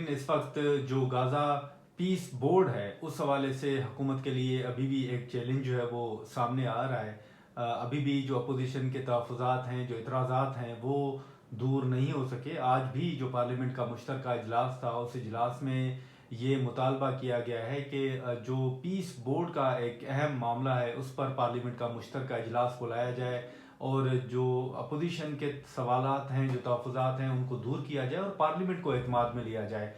नाज़रीन, इस वक्त जो गाज़ा पीस बोर्ड है उस हवाले से हुकूमत के लिए अभी भी एक चैलेंज जो है वो सामने आ रहा है। अभी भी जो अपोजिशन के तहफ़्फ़ुज़ात हैं, जो इतराज़ात हैं, वो दूर नहीं हो सके। आज भी जो पार्लियामेंट का मुश्तरका इजलास था, उस इजलास में ये मुतालबा किया गया है कि जो पीस बोर्ड का एक अहम मामला है उस पर पार्लियामेंट का मुश्तरका इजलास बुलाया जाए और जो अपोजिशन के सवालात हैं, जो तहफ़्फ़ुज़ात हैं, उनको दूर किया जाए और पार्लियामेंट को एतमाद में लिया जाए।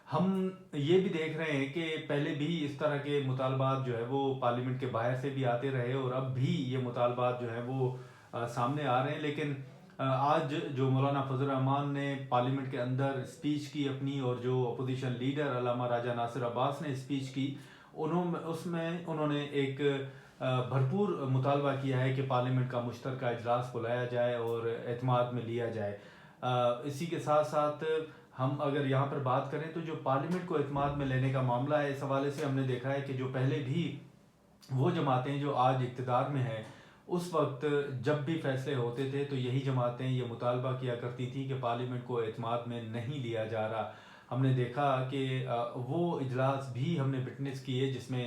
हम ये भी देख रहे हैं कि पहले भी इस तरह के मुतालबात जो है वो पार्लियामेंट के बाहर से भी आते रहे और अब भी ये मुतालबात जो है वो सामने आ रहे हैं। लेकिन आज जो मौलाना फजल रहमान ने पार्लियामेंट के अंदर स्पीच की अपनी, और जो अपोजिशन लीडर अल्लामा राजा नासिर अब्बास ने स्पीच की, उन्होंने एक भरपूर मुतालबा किया है कि पार्लियामेंट का मुश्तरका इजलास बुलाया जाए और एतमाद में लिया जाए। इसी के साथ साथ हम अगर यहाँ पर बात करें तो जो पार्लियामेंट को एतमाद में लेने का मामला है, इस हवाले से हमने देखा है कि जो पहले भी वो जमातें जो आज इक़्तिदार में हैं, उस वक्त जब भी फैसले होते थे तो यही जमातें ये मुतालबा किया करती थी कि पार्लियामेंट को एतमाद में नहीं लिया जा रहा। हमने देखा कि वो इजलास भी हमने विटनेस किए जिसमें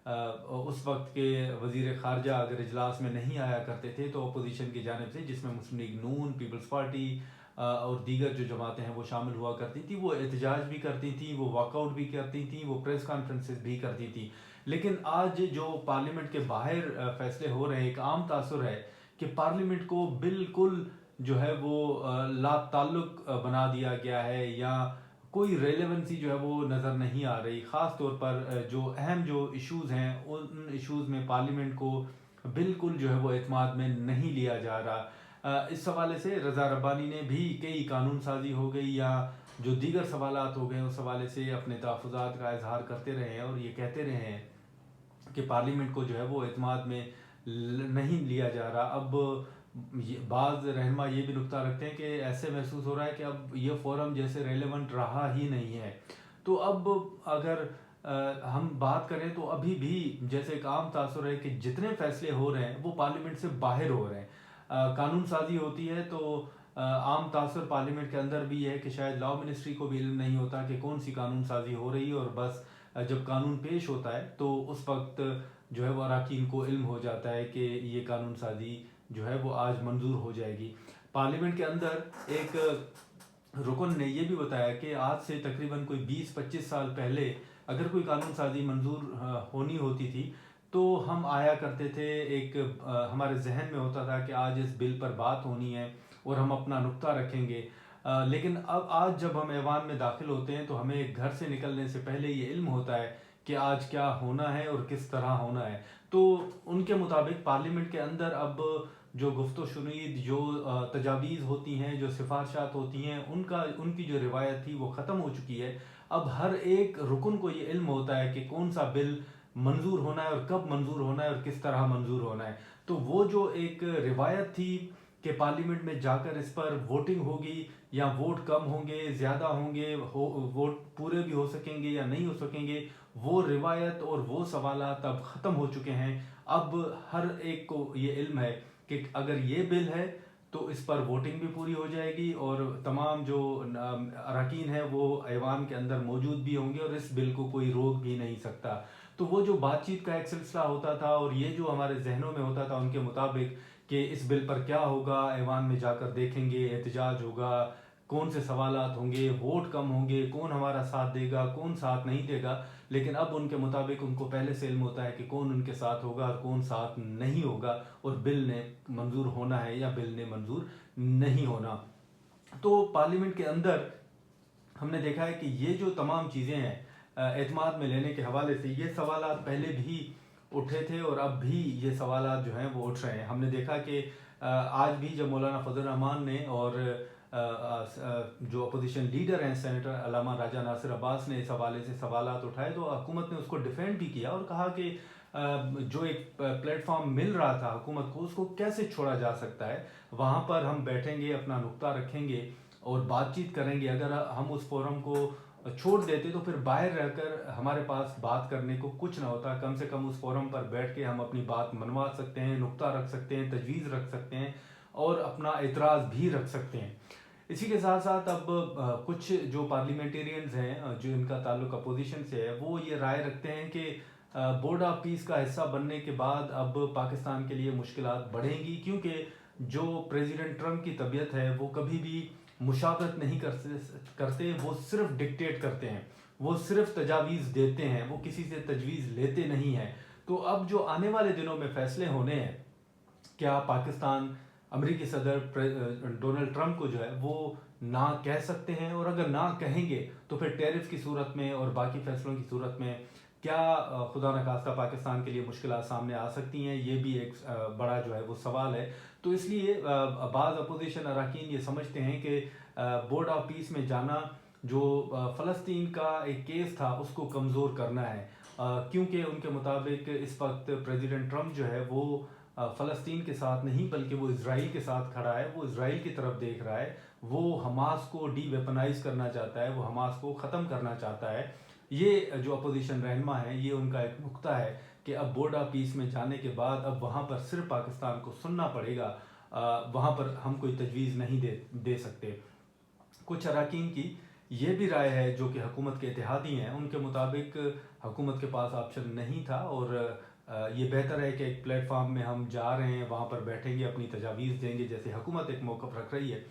उस वक्त के वज़ीर ख़ारजा अगर इजलास में नहीं आया करते थे तो अपोजिशन की जानिब से, जिसमें मुस्लिम लीग नून, पीपल्स पार्टी और दीगर जो जमातें हैं वो शामिल हुआ करती थी, वो एहतजाज भी करती थी, वो वॉकआउट भी करती थी, वो प्रेस कॉन्फ्रेंसेस भी करती थी। लेकिन आज जो पार्लियामेंट के बाहर फैसले हो रहे हैं, एक आम तासुर है कि पार्लियामेंट को बिल्कुल जो है वो लाताल्लुक बना दिया गया है, या कोई रेलेवेंसी जो है वो नज़र नहीं आ रही। ख़ास तौर पर जो अहम जो इश्यूज़ हैं, उन इश्यूज़ में पार्लियामेंट को बिल्कुल जो है वो एतमाद में नहीं लिया जा रहा। इस हवाले से रज़ा रब्बानी ने भी कई कानून साजी हो गई या जो दीगर सवालात हो गए, उस हवाले से अपने तहफ़्फ़ुज़ात का इजहार करते रहे हैं और ये कहते रहे हैं कि पार्लियामेंट को जो है वो एतमाद में नहीं लिया जा रहा। अब बाज़ रहनुमा ये भी नुक्ता रखते हैं कि ऐसे महसूस हो रहा है कि अब ये फोरम जैसे रेलेवेंट रहा ही नहीं है। तो अब अगर हम बात करें तो अभी भी जैसे एक आम तासुर है कि जितने फैसले हो रहे हैं वो पार्लियामेंट से बाहर हो रहे हैं। कानून साजी होती है तो आम तासुर पार्लियामेंट के अंदर भी है कि शायद लॉ मिनिस्ट्री को भी इल्म नहीं होता कि कौन सी कानून साजी हो रही है, और बस जब कानून पेश होता है तो उस वक्त जो है वो अराकीन को इल्म हो जाता है कि ये कानून साजी जो है वो आज मंजूर हो जाएगी। पार्लियामेंट के अंदर एक रुकन ने ये भी बताया कि आज से तकरीबन कोई 20-25 साल पहले अगर कोई कानून साजी मंजूर होनी होती थी तो हम आया करते थे, एक हमारे जहन में होता था कि आज इस बिल पर बात होनी है और हम अपना नुक्ता रखेंगे। लेकिन अब आज जब हम ऐवान में दाखिल होते हैं तो हमें घर से निकलने से पहले ये इल्म होता है कि आज क्या होना है और किस तरह होना है। तो उनके मुताबिक पार्लियामेंट के अंदर अब जो गुफ्तो शुनीद, जो तजावीज़ होती हैं, जो सिफारशात होती हैं, उनकी जो रिवायत थी वो ख़त्म हो चुकी है। अब हर एक रुकन को ये इल्म होता है कि कौन सा बिल मंजूर होना है और कब मंजूर होना है और किस तरह मंजूर होना है। तो वो जो एक रिवायत थी कि पार्लियामेंट में जाकर इस पर वोटिंग होगी, या वोट कम होंगे, ज़्यादा होंगे, वोट पूरे भी हो सकेंगे या नहीं हो सकेंगे, वो रिवायत और वो सवालात अब ख़त्म हो चुके हैं। अब हर एक को ये इल्म है कि अगर ये बिल है तो इस पर वोटिंग भी पूरी हो जाएगी और तमाम जो अरकान है वो ऐवान के अंदर मौजूद भी होंगे और इस बिल को कोई रोक भी नहीं सकता। तो वो जो बातचीत का एक सिलसिला होता था और ये जो हमारे जहनों में होता था उनके मुताबिक कि इस बिल पर क्या होगा, ऐवान में जाकर देखेंगे, एहतजाज होगा, कौन से सवालात होंगे, वोट कम होंगे, कौन हमारा साथ देगा, कौन साथ नहीं देगा। लेकिन अब उनके मुताबिक उनको पहले से इल्म होता है कि कौन उनके साथ होगा और कौन साथ नहीं होगा, और बिल ने मंजूर होना है या बिल ने मंजूर नहीं होना। तो पार्लियामेंट के अंदर हमने देखा है कि ये जो तमाम चीज़ें हैं एतमाद में लेने के हवाले से, ये सवालात पहले भी उठे थे और अब भी ये सवालात जो हैं वो उठ रहे हैं। हमने देखा कि आज भी जब मौलाना फजल रहमान ने और जो अपोजिशन लीडर हैं सेनेटर अल्लामा राजा नासिर अब्बास ने इस हवाले से सवालात उठाए तो हुकूमत ने उसको डिफेंड भी किया और कहा कि जो एक प्लेटफॉर्म मिल रहा था हुकूमत को, उसको कैसे छोड़ा जा सकता है। वहाँ पर हम बैठेंगे, अपना नुक्ता रखेंगे और बातचीत करेंगे। अगर हम उस फोरम को छोड़ देते तो फिर बाहर रहकर हमारे पास बात करने को कुछ ना होता। कम से कम उस फोरम पर बैठ के हम अपनी बात मनवा सकते हैं, नुक्ता रख सकते हैं, तजवीज़ रख सकते हैं और अपना एतराज़ भी रख सकते हैं। इसी के साथ साथ अब कुछ जो पार्लियामेंटेरियंस हैं जो इनका ताल्लुक अपोजिशन से है, वो ये राय रखते हैं कि बोर्ड ऑफ पीस का हिस्सा बनने के बाद अब पाकिस्तान के लिए मुश्किलात बढ़ेंगी, क्योंकि जो प्रेसिडेंट ट्रम्प की तबीयत है वो कभी भी मुशावरत नहीं करते, वो सिर्फ डिक्टेट करते हैं, वो सिर्फ तजावीज़ देते हैं, वो किसी से तजवीज़ लेते नहीं हैं। तो अब जो आने वाले दिनों में फैसले होने हैं, क्या पाकिस्तान अमेरिकी सदर डोनाल्ड ट्रंप को जो है वो ना कह सकते हैं, और अगर ना कहेंगे तो फिर टैरिफ की सूरत में और बाकी फैसलों की सूरत में क्या खुदा न खास्ता पाकिस्तान के लिए मुश्किलात सामने आ सकती हैं, ये भी एक बड़ा जो है वो सवाल है। तो इसलिए बाज़ अपोजिशन अरकान ये समझते हैं कि बोर्ड ऑफ पीस में जाना जो फ़लस्तीन का एक केस था उसको कमज़ोर करना है, क्योंकि उनके मुताबिक इस वक्त प्रेसिडेंट ट्रंप जो है वो फ़लस्तीन के साथ नहीं बल्कि वो इसराइल के साथ खड़ा है, वो इसराइल की तरफ देख रहा है, वो हमास को डी वेपनाइज करना चाहता है, वो हमास को ख़त्म करना चाहता है। ये जो अपोजिशन रहनुमा है ये उनका एक नुक्ता है कि अब बोर्ड ऑफ पीस में जाने के बाद अब वहाँ पर सिर्फ पाकिस्तान को सुनना पड़ेगा, वहाँ पर हम कोई तजवीज़ नहीं दे सकते। कुछ अरकान की ये भी राय है जो कि हुकूमत के इत्तेहादी हैं, उनके मुताबिक हुकूमत के पास ऑप्शन नहीं था और ये बेहतर है कि एक प्लेटफार्म में हम जा रहे हैं, वहाँ पर बैठेंगे, अपनी तजावीज़ देंगे, जैसे हुकूमत एक मौक़िफ़ रख रही है।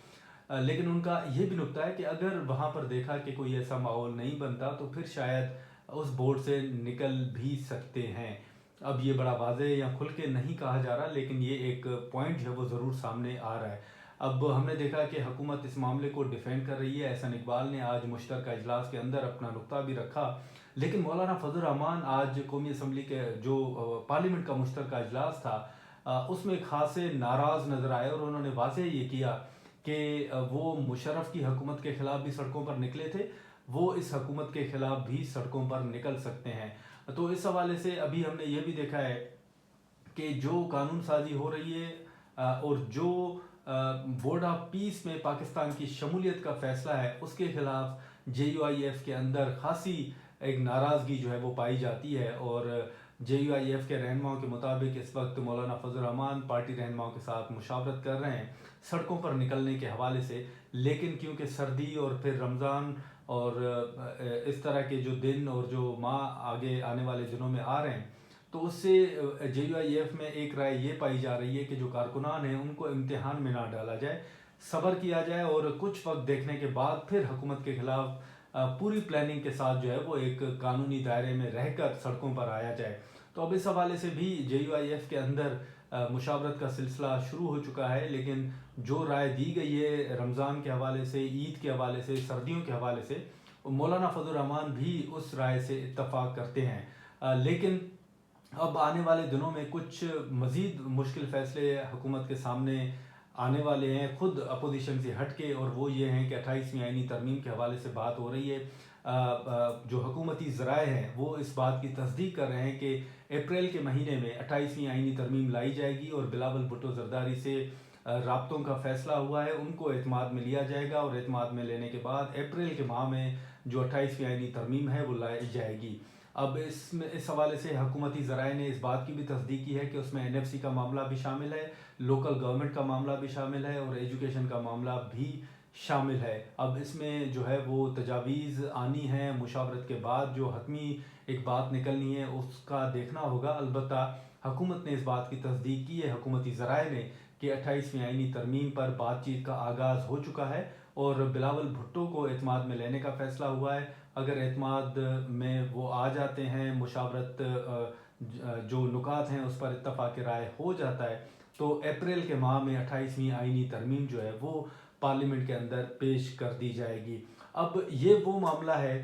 लेकिन उनका ये भी नुक्ता है कि अगर वहाँ पर देखा कि कोई ऐसा माहौल नहीं बनता तो फिर शायद उस बोर्ड से निकल भी सकते हैं। अब ये बड़ा वाज़ेह या खुल के नहीं कहा जा रहा, लेकिन ये एक पॉइंट जो है वो ज़रूर सामने आ रहा है। अब हमने देखा कि हुकूमत इस मामले को डिफेंड कर रही है। एहसन इकबाल ने आज मुश्तरका इजलास के अंदर अपना नुक्ता भी रखा, लेकिन मौलाना फजल रहमान आज कौमी असम्बली के जो पार्लियामेंट का मुश्तरका इजलास था उसमें खासे नाराज़ नज़र आए और उन्होंने वाज़ेह ये किया कि वो मुशर्रफ की हुकूमत के ख़िलाफ़ भी सड़कों पर निकले थे, वो इस हुकूमत के ख़िलाफ़ भी सड़कों पर निकल सकते हैं। तो इस हवाले से अभी हमने ये भी देखा है कि जो कानून साजी हो रही है और जो बोर्ड ऑफ पीस में पाकिस्तान की शमूलियत का फ़ैसला है उसके ख़िलाफ़ JUIF के अंदर खासी एक नाराज़गी जो है वो पाई जाती है। और JUIF के रहनुमाओं के मुताबिक इस वक्त मौलाना फजल रहमान पार्टी रहनुमाओं के साथ मुशावरत कर रहे हैं सड़कों पर निकलने के हवाले से, लेकिन क्योंकि सर्दी और फिर रमज़ान और इस तरह के जो दिन और जो माह आगे आने वाले दिनों में आ रहे हैं, तो उससे JUIF में एक राय ये पाई जा रही है कि जो कारकुनान हैं उनको इम्तिहान में ना डाला जाए, सब्र किया जाए और कुछ वक्त देखने के बाद फिर हुकूमत के ख़िलाफ़ पूरी प्लानिंग के साथ जो है वो एक कानूनी दायरे में रहकर सड़कों पर आया जाए। तो अब इस हवाले से भी JUIF के अंदर मुशावरत का सिलसिला शुरू हो चुका है, लेकिन जो राय दी गई है रमज़ान के हवाले से, ईद के हवाले से, सर्दियों के हवाले से, मौलाना फजल रहमान भी उस राय से इत्तफ़ाक़ करते हैं। लेकिन अब आने वाले दिनों में कुछ मज़ीद मुश्किल फ़ैसले हुकूमत के सामने आने वाले हैं खुद अपोजिशन से हट के, और वो ये हैं कि 28वीं आईनी तरमीम के हवाले से बात हो रही है। जो हुकूमती ज़राए हैं वो इस बात की तस्दीक कर रहे हैं कि अप्रैल के महीने में 28वीं आईनी तरमीम लाई जाएगी और बिलावल भुट्टो ज़रदारी से राब्तों का फ़ैसला हुआ है, उनको एतमाद में लिया जाएगा और एतमाद में लेने के बाद अप्रैल के माह में जो 28वीं आईनी तरमीम है वो लाई जाएगी। अब इस हवाले से हुकूमती ज़राए ने इस बात की भी तस्दीक की है कि उसमें NFC का मामला भी शामिल है, लोकल गवर्नमेंट का मामला भी शामिल है और एजुकेशन का मामला भी शामिल है। अब इसमें जो है वो तजावीज़ आनी है, मुशावरत के बाद जो हतमी एक बात निकलनी है उसका देखना होगा। अलबत्ता हुकूमत ने इस बात की तस्दीक की है, हुकूमती ज़राए ने, कि 28वीं आईनी तरमीम पर बातचीत का आगाज़ हो चुका है और बिलावल भुट्टो को एतमाद में लेने का फ़ैसला हुआ है। अगर एतमाद में वो आ जाते हैं, मुशावरत जो नुकात हैं उस पर इत्तफ़ाक़ राय हो जाता है, तो अप्रैल के माह में 28वीं आईनी तरमीम जो है वो पार्लियामेंट के अंदर पेश कर दी जाएगी। अब ये वो मामला है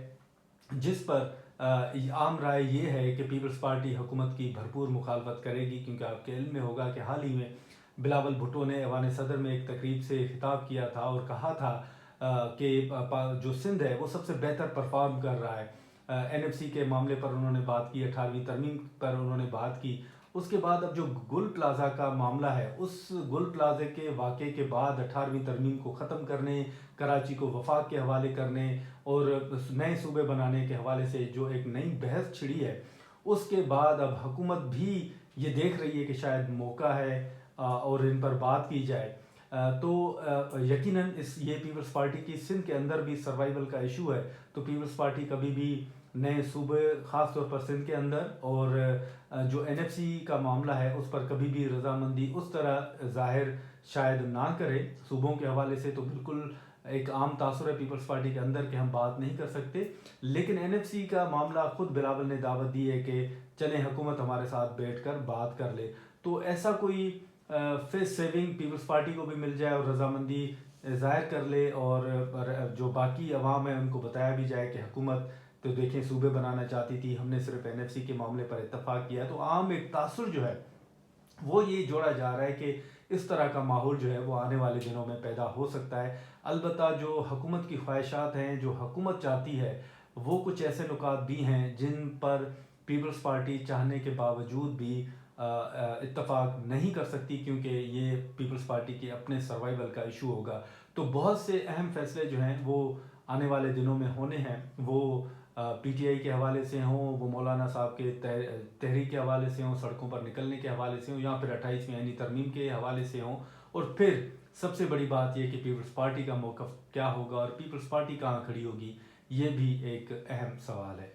जिस पर आम राय ये है कि पीपल्स पार्टी हुकूमत की भरपूर मुखालफत करेगी, क्योंकि आपके इल्म में होगा कि हाल ही में बिलावल भुट्टो ने ऐवान सदर में एक तकरीब से खिताब किया था और कहा था कि जो सिंध है वो सबसे बेहतर परफॉर्म कर रहा है। NFC के मामले पर उन्होंने बात की, 18वीं तरमीम पर उन्होंने बात की। उसके बाद अब जो गुल प्लाज़ा का मामला है, उस गुल प्लाज़े के वाक़े के बाद 18वीं तरमीम को ख़त्म करने, कराची को वफाक के हवाले करने और नए सूबे बनाने के हवाले से जो एक नई बहस छिड़ी है, उसके बाद अब हुकूमत भी ये देख रही है कि शायद मौका है और इन पर बात की जाए। تو یقیناً یہ پیپلز پارٹی کی سندھ کے اندر بھی سروائیول کا ایشو ہے، تو پیپلز پارٹی کبھی بھی نئے صوبے خاص طور پر سندھ کے اندر اور جو این ایف سی کا معاملہ ہے اس پر کبھی بھی رضامندی اس طرح ظاہر شاید نہ کرے صوبوں کے حوالے سے، تو بالکل ایک عام تاثر ہے پیپلز پارٹی کے اندر کہ ہم بات نہیں کر سکتے. لیکن این ایف سی کا معاملہ خود بلاول نے دعوت دی ہے کہ چلیں حکومت ہمارے ساتھ بیٹھ کر بات کر لے، تو ایسا کوئی فیس سیونگ پیپلز پارٹی کو بھی مل جائے اور رضامندی ظاہر کر لے، اور جو باقی عوام ہیں ان کو بتایا بھی جائے کہ حکومت تو دیکھیں صوبے بنانا چاہتی تھی، ہم نے صرف این ایف سی کے معاملے پر اتفاق کیا. تو عام ایک تاثر جو ہے وہ یہ جوڑا جا رہا ہے کہ اس طرح کا ماحول جو ہے وہ آنے والے دنوں میں پیدا ہو سکتا ہے. البتہ جو حکومت کی خواہشات ہیں، جو حکومت چاہتی ہے، وہ کچھ ایسے نکات بھی ہیں جن پر پیپلز پارٹی چاہنے کے باوجود بھی اتفاق نہیں کر سکتی، کیونکہ یہ پیپلز پارٹی کے اپنے سروائیول کا ایشو ہوگا. تو بہت سے اہم فیصلے جو ہیں وہ آنے والے دنوں میں ہونے ہیں، وہ پی ٹی آئی کے حوالے سے ہوں، وہ مولانا صاحب کے تحریک کے حوالے سے ہوں، سڑکوں پر نکلنے کے حوالے سے ہوں، یا پھر 28ویں آئینی ترمیم کے حوالے سے ہوں. اور پھر سب سے بڑی بات یہ کہ پیپلز پارٹی کا موقف کیا ہوگا اور پیپلز پارٹی کہاں کھڑی ہوگی، یہ بھی ایک اہم سوال ہے.